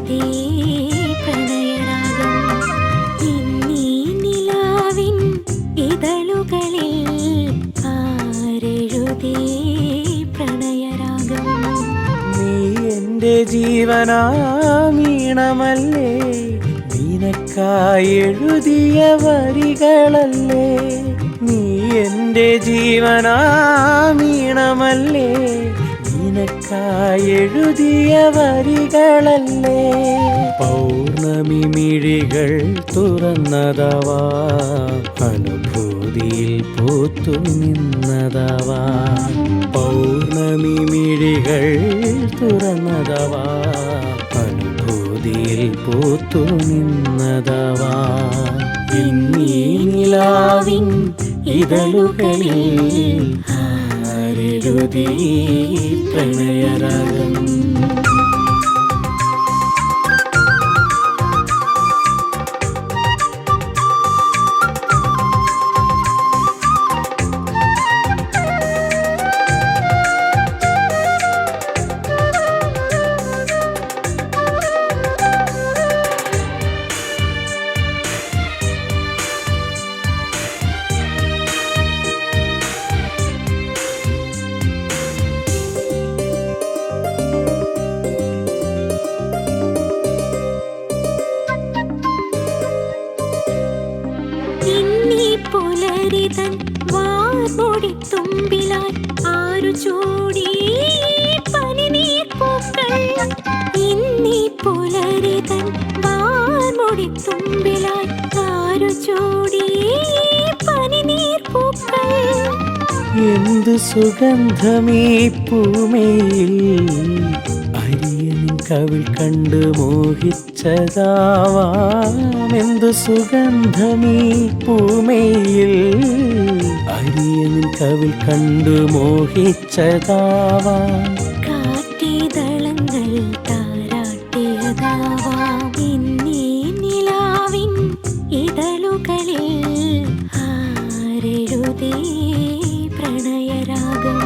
ആരെഴുതി പ്രണയരാഗം ഇന്നീ നിലാവിൻ ഇതളുകളിൽ ആരെഴുതി പ്രണയരാഗം നീ എൻ്റെ ജീവനാമീണമല്ലേ നിനക്കായി എഴുതിയ വരികളല്ലേ നീ എൻ്റെ ജീവനാമീണമല്ലേ നിനക്കായി എഴുതിയ വരികളല്ലേ പൗർണമി മിഴികൾ തുറന്നതവാ അനുഭൂതിയിൽ പൂത്തു നിന്നതവാ പൗർണമി മിഴികൾ തുറന്നതവാ അനുഭൂതിയിൽ പൂത്തു നിന്നതവാ ഇന്നീ നിലാവിൻ ഇതളുകളിൽ ആരെഴുതി പ്രണയരാഗം പുലരിതൻ വാർമൊടിത്തുമ്പിലായി ആരു ചൂടി പനിനീർപ്പൂക്കൾ ഇന്നീ പുലരിതൻ വാർമൊടിത്തുമ്പിലായി ആരു ചൂടി പനിനീർപ്പൂക്കൾ എന്തു സുഗന്ധമീ പൂമേയിൽ അരിയനിൻ കവിൾ കണ്ട് മോഹിച്ചതാവാം എന്തു സുഗന്ധമീ പൂമേയിൽ അരിയനിൻ കവിൾ കണ്ട് മോഹിച്ചതാവാം കാട്ടിദളങ്ങൾ താരാട്ടിയതാവാം ഇന്നീ നിലാവിൻ ഇതളുകളിൽ ആരെഴുതി പ്രണയരാഗം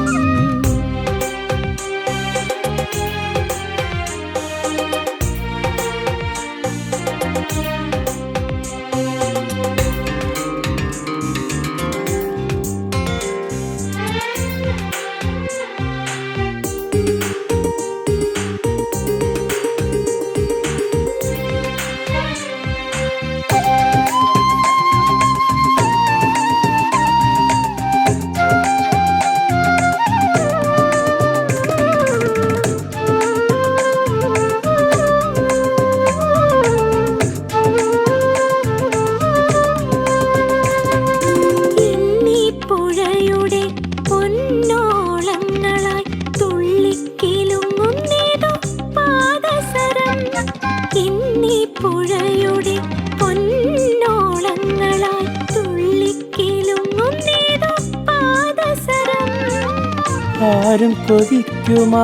ആരും കൊതിക്കുമാ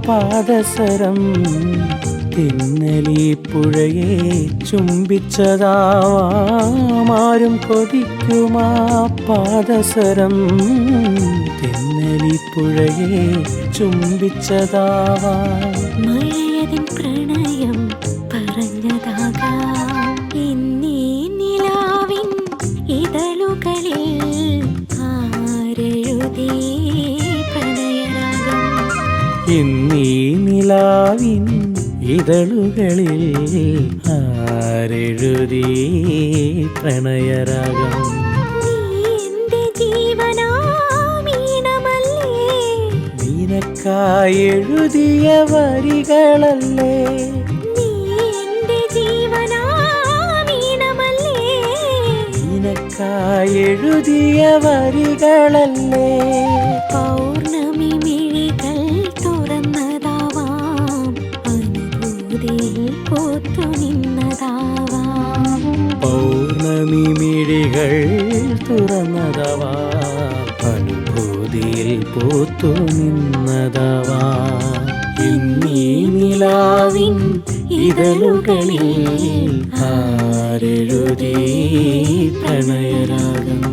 പാദസരം തെന്നലീ പുഴയെ ചുംബിച്ചതാവാം ആരും കൊതിക്കുമാ പാദസരം തെന്നലീ പുഴയെ ചുംബിച്ചതാവാം മഴയതിൻ പ്രണയം പറഞ്ഞതാകാം ഇന്നീ നിലാവിൻ ഇതളുകളിൽ ആരെഴുതി പ്രണയരാഗം ഇന്നീ നിലാവിൻ ഇതളുകളിൽ ആരെഴുതി പ്രണയരാഗം നീ എൻ്റെ ജീവനാമീണമല്ലേ നിനക്കായി എഴുതിയ വരികളല്ലേ നീ എൻ്റെ ജീവനാമീണമല്ലേ നിനക്കായി എഴുതിയ വരികളല്ലേ പൗർണമി മിഴികൾ തുറന്നതാവാം അനുഭൂതിയിൽ പൂത്തു നിന്നതാവാം പൗർണമി മിഴികൾ തുറന്നതാവാം അനുഭൂതിയിൽ പൂത്തു നിന്നതാവാം ഇന്നീ നിലാവിൻ ഇതളുകളിൽ ആരെഴുതി പ്രണയരാഗം